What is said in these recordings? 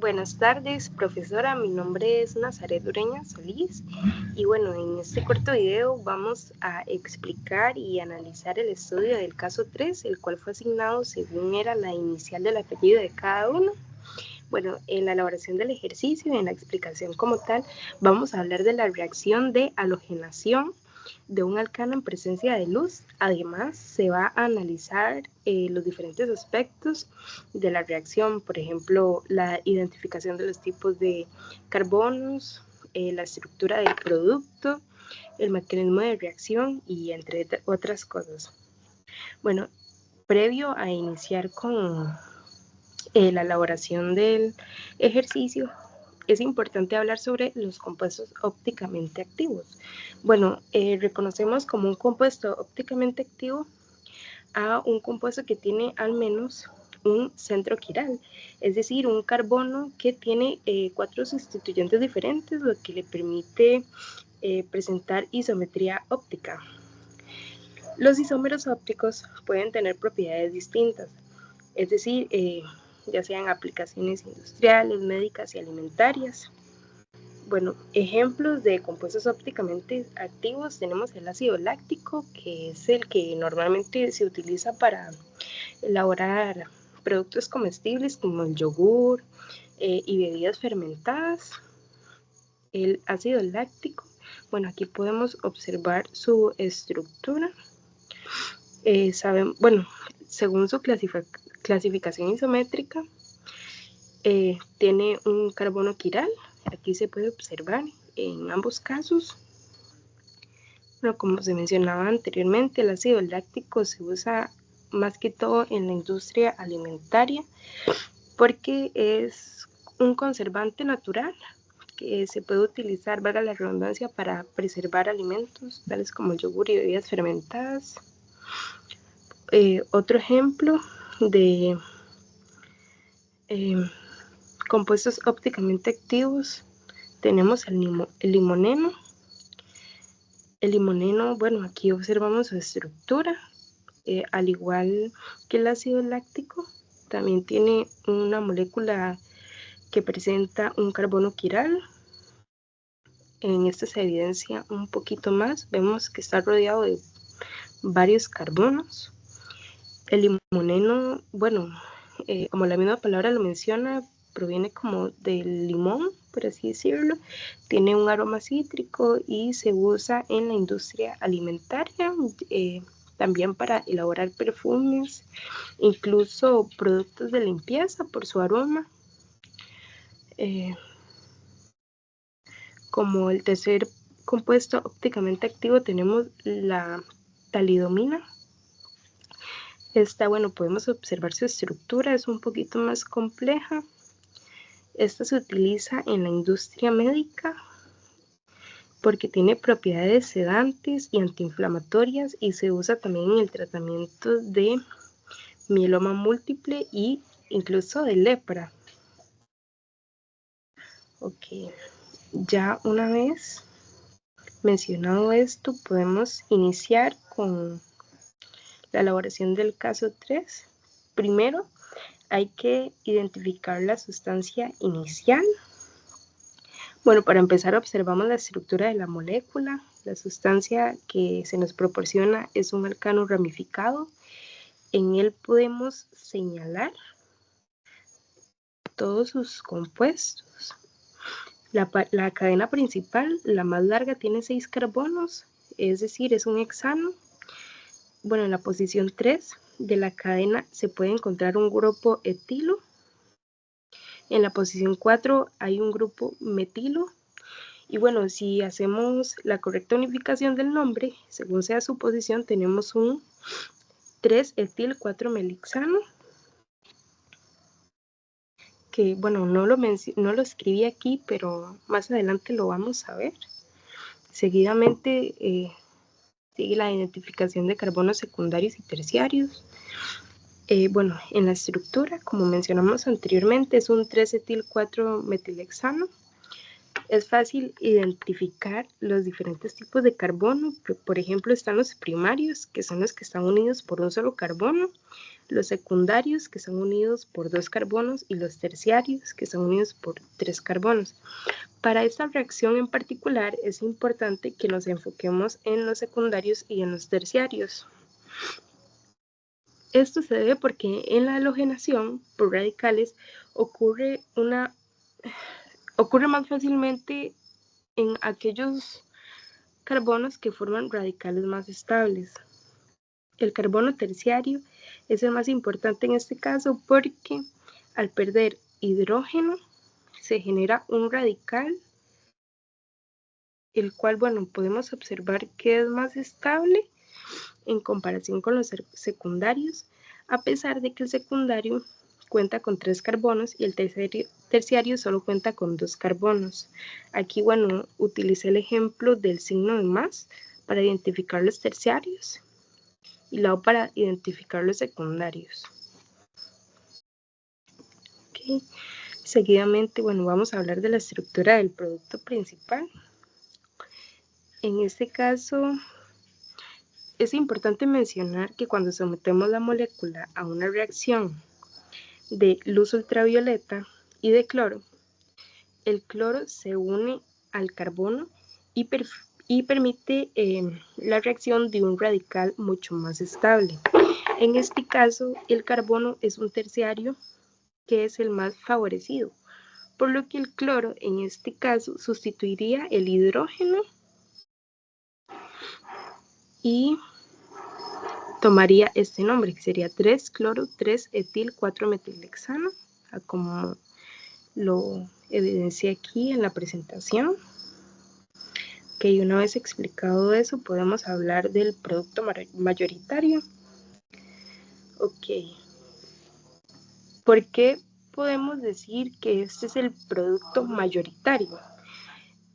Buenas tardes, profesora. Mi nombre es Nazaret Ureña Solís y bueno, en este corto video vamos a explicar y analizar el estudio del caso 3, el cual fue asignado según era la inicial del apellido de cada uno. Bueno, en la elaboración del ejercicio y en la explicación como tal, vamos a hablar de la reacción de halogenación de un alcano en presencia de luz. Además, se va a analizar los diferentes aspectos de la reacción, por ejemplo, la identificación de los tipos de carbonos, la estructura del producto, el mecanismo de reacción y entre otras cosas. Bueno, previo a iniciar con la elaboración del ejercicio, es importante hablar sobre los compuestos ópticamente activos. Bueno, reconocemos como un compuesto ópticamente activo a un compuesto que tiene al menos un centro quiral, es decir, un carbono que tiene 4 sustituyentes diferentes, lo que le permite presentar isometría óptica. Los isómeros ópticos pueden tener propiedades distintas, es decir, ya sean aplicaciones industriales, médicas y alimentarias. Bueno, ejemplos de compuestos ópticamente activos tenemos el ácido láctico, que es el que normalmente se utiliza para elaborar productos comestibles como el yogur y bebidas fermentadas. El ácido láctico, bueno, aquí podemos observar su estructura. Bueno, según su clasificación isométrica, tiene un carbono quiral. Aquí se puede observar en ambos casos. Bueno, como se mencionaba anteriormente, el ácido láctico se usa más que todo en la industria alimentaria porque es un conservante natural que se puede utilizar, valga la redundancia, para preservar alimentos tales como el yogur y bebidas fermentadas. Otro ejemplo de compuestos ópticamente activos tenemos el limoneno. El limoneno, bueno, aquí observamos su estructura, al igual que el ácido láctico, también tiene una molécula que presenta un carbono quiral. En esta se evidencia un poquito más, vemos que está rodeado de varios carbonos. El limoneno, bueno, como la misma palabra lo menciona, proviene como del limón, por así decirlo. Tiene un aroma cítrico y se usa en la industria alimentaria, también para elaborar perfumes, incluso productos de limpieza por su aroma. Como el tercer compuesto ópticamente activo tenemos la talidomina. Esta, bueno, podemos observar su estructura, es un poquito más compleja. Esta se utiliza en la industria médica porque tiene propiedades sedantes y antiinflamatorias y se usa también en el tratamiento de mieloma múltiple e incluso de lepra. Ok, ya una vez mencionado esto, podemos iniciar con la elaboración del caso 3. Primero, hay que identificar la sustancia inicial. Bueno, para empezar observamos la estructura de la molécula. La sustancia que se nos proporciona es un alcano ramificado. En él podemos señalar todos sus compuestos. La cadena principal, la más larga, tiene 6 carbonos, es decir, es un hexano. Bueno, en la posición 3 de la cadena se puede encontrar un grupo etilo. En la posición 4 hay un grupo metilo. Y bueno, si hacemos la correcta unificación del nombre, según sea su posición, tenemos un 3-etil-4-melixano, que bueno, no lo escribí aquí, pero más adelante lo vamos a ver. Seguidamente sigue la identificación de carbonos secundarios y terciarios. Bueno, en la estructura, como mencionamos anteriormente, es un 3-etil-4-metilhexano. Es fácil identificar los diferentes tipos de carbono. Por ejemplo, están los primarios, que son los que están unidos por un solo carbono, los secundarios, que son unidos por 2 carbonos, y los terciarios, que son unidos por 3 carbonos. Para esta reacción en particular es importante que nos enfoquemos en los secundarios y en los terciarios. Esto se debe porque en la halogenación por radicales ocurre más fácilmente en aquellos carbonos que forman radicales más estables. El carbono terciario es el más importante en este caso porque al perder hidrógeno se genera un radical, el cual, bueno, podemos observar que es más estable en comparación con los secundarios, a pesar de que el secundario cuenta con 3 carbonos y el terciario solo cuenta con 2 carbonos. Aquí, bueno, utilicé el ejemplo del signo de más para identificar los terciarios y luego para identificar los secundarios. Okay. Seguidamente, bueno, vamos a hablar de la estructura del producto principal. En este caso, es importante mencionar que cuando sometemos la molécula a una reacción de luz ultravioleta y de cloro, el cloro se une al carbono y permite la reacción de un radical mucho más estable. En este caso, el carbono es un terciario que es el más favorecido, por lo que el cloro en este caso sustituiría el hidrógeno y tomaría este nombre, que sería 3-cloro, 3-etil, 4-metilhexano, como lo evidencié aquí en la presentación. Ok, una vez explicado eso, podemos hablar del producto mayoritario. Ok, ¿por qué podemos decir que este es el producto mayoritario?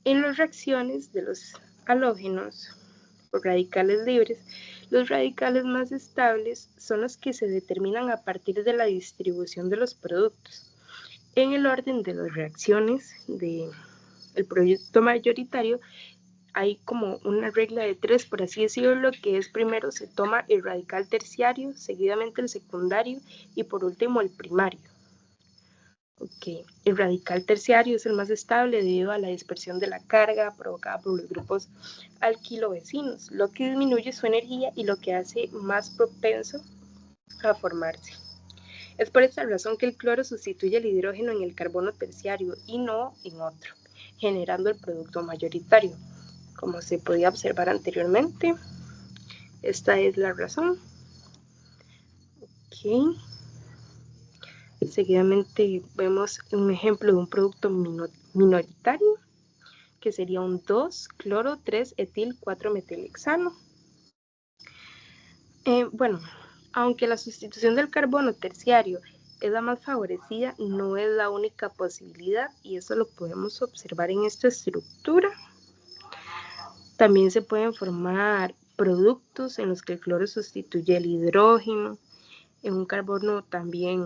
En las reacciones de los halógenos por radicales libres, los radicales más estables son los que se determinan a partir de la distribución de los productos. En el orden de las reacciones del producto mayoritario hay como una regla de 3, por así decirlo, que es primero se toma el radical terciario, seguidamente el secundario y por último el primario. Okay. El radical terciario es el más estable debido a la dispersión de la carga provocada por los grupos alquilovecinos, lo que disminuye su energía y lo que hace más propenso a formarse. Es por esta razón que el cloro sustituye el hidrógeno en el carbono terciario y no en otro, generando el producto mayoritario. Como se podía observar anteriormente, esta es la razón. Okay. Seguidamente vemos un ejemplo de un producto minoritario, que sería un 2-cloro, 3-etil, 4-metilhexano. Bueno, aunque la sustitución del carbono terciario es la más favorecida, no es la única posibilidad y eso lo podemos observar en esta estructura. También se pueden formar productos en los que el cloro sustituye el hidrógeno. En un carbono también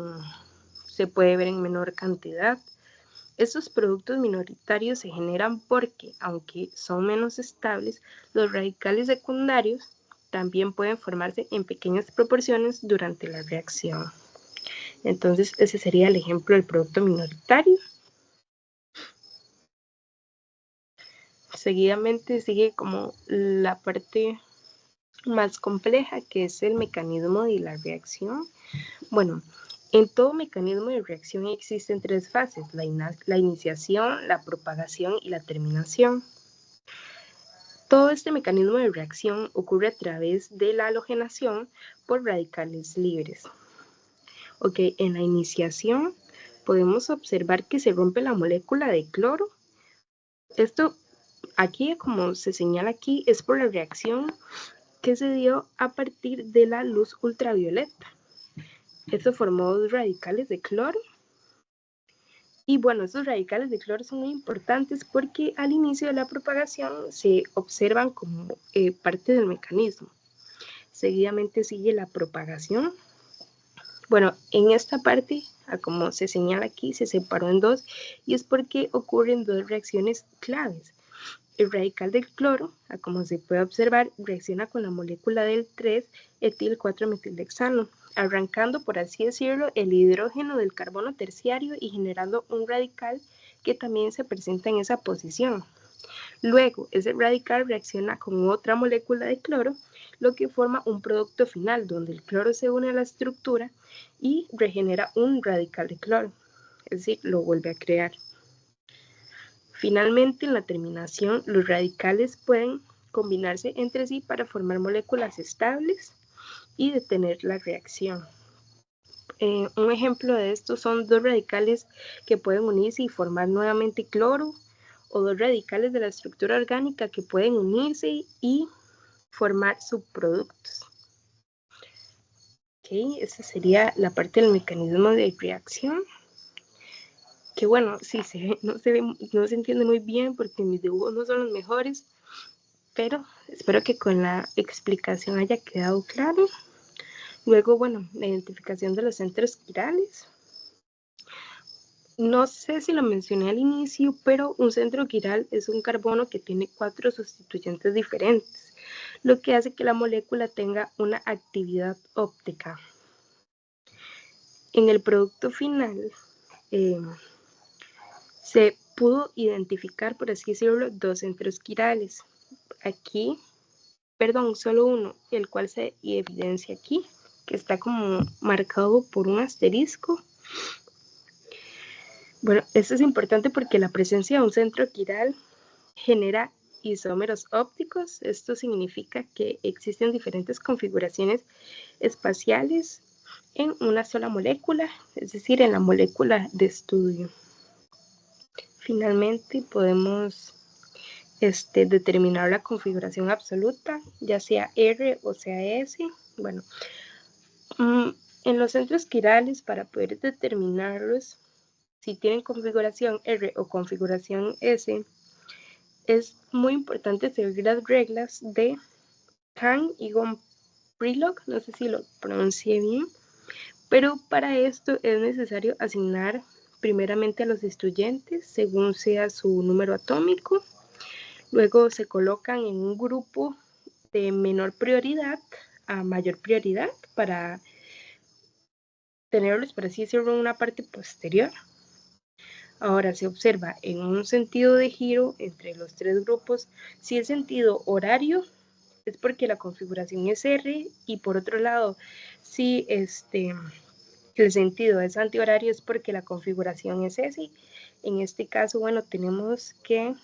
se puede ver en menor cantidad. Estos productos minoritarios se generan porque, aunque son menos estables, los radicales secundarios también pueden formarse en pequeñas proporciones durante la reacción. Entonces, ese sería el ejemplo del producto minoritario. Seguidamente sigue como la parte más compleja, que es el mecanismo de la reacción. Bueno, en todo mecanismo de reacción existen 3 fases: la iniciación, la propagación y la terminación. Todo este mecanismo de reacción ocurre a través de la halogenación por radicales libres. Ok, en la iniciación podemos observar que se rompe la molécula de cloro. Esto aquí, como se señala aquí, es por la reacción que se dio a partir de la luz ultravioleta. Esto formó 2 radicales de cloro. Y bueno, estos radicales de cloro son muy importantes porque al inicio de la propagación se observan como parte del mecanismo. Seguidamente sigue la propagación. Bueno, en esta parte, como se señala aquí, se separó en dos y es porque ocurren dos reacciones claves. El radical del cloro, como se puede observar, reacciona con la molécula del 3-etil-4-metildexano, arrancando, por así decirlo, el hidrógeno del carbono terciario y generando un radical que también se presenta en esa posición. Luego, ese radical reacciona con otra molécula de cloro, lo que forma un producto final donde el cloro se une a la estructura y regenera un radical de cloro, es decir, lo vuelve a crear. Finalmente, en la terminación, los radicales pueden combinarse entre sí para formar moléculas estables y detener la reacción. Un ejemplo de esto son dos radicales que pueden unirse y formar nuevamente cloro, o dos radicales de la estructura orgánica que pueden unirse y formar subproductos. Esa sería la parte del mecanismo de reacción. Que bueno, sí, no se entiende muy bien porque mis dibujos no son los mejores, pero espero que con la explicación haya quedado claro. Luego, bueno, la identificación de los centros quirales. No sé si lo mencioné al inicio, pero un centro quiral es un carbono que tiene 4 sustituyentes diferentes, lo que hace que la molécula tenga una actividad óptica. En el producto final se pudo identificar, por así decirlo, dos centros quirales. Aquí, perdón, solo uno, el cual se evidencia aquí, que está como marcado por un asterisco. Bueno, esto es importante porque la presencia de un centro quiral genera isómeros ópticos. Esto significa que existen diferentes configuraciones espaciales en una sola molécula, es decir, en la molécula de estudio. Finalmente podemos determinar la configuración absoluta, ya sea R o sea S. Bueno, en los centros quirales, para poder determinarlos, si tienen configuración R o configuración S, es muy importante seguir las reglas de Kahn y Gombrich, no sé si lo pronuncié bien, pero para esto es necesario asignar primeramente a los estudiantes según sea su número atómico, luego se colocan en un grupo de menor prioridad a mayor prioridad para tenerlos, por así decirlo, en una parte posterior. Ahora se observa en un sentido de giro entre los tres grupos. Si el sentido horario es porque la configuración es R, y por otro lado, si el sentido es antihorario es porque la configuración es S. En este caso, bueno, tenemos que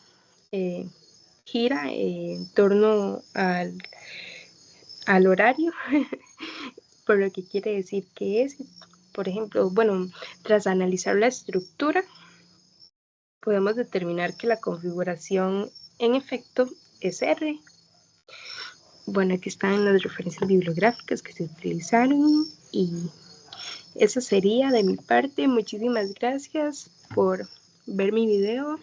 gira en torno al horario, por lo que quiere decir que es, por ejemplo, bueno, tras analizar la estructura, podemos determinar que la configuración en efecto es R. Bueno, aquí están las referencias bibliográficas que se utilizaron y eso sería de mi parte. Muchísimas gracias por ver mi video.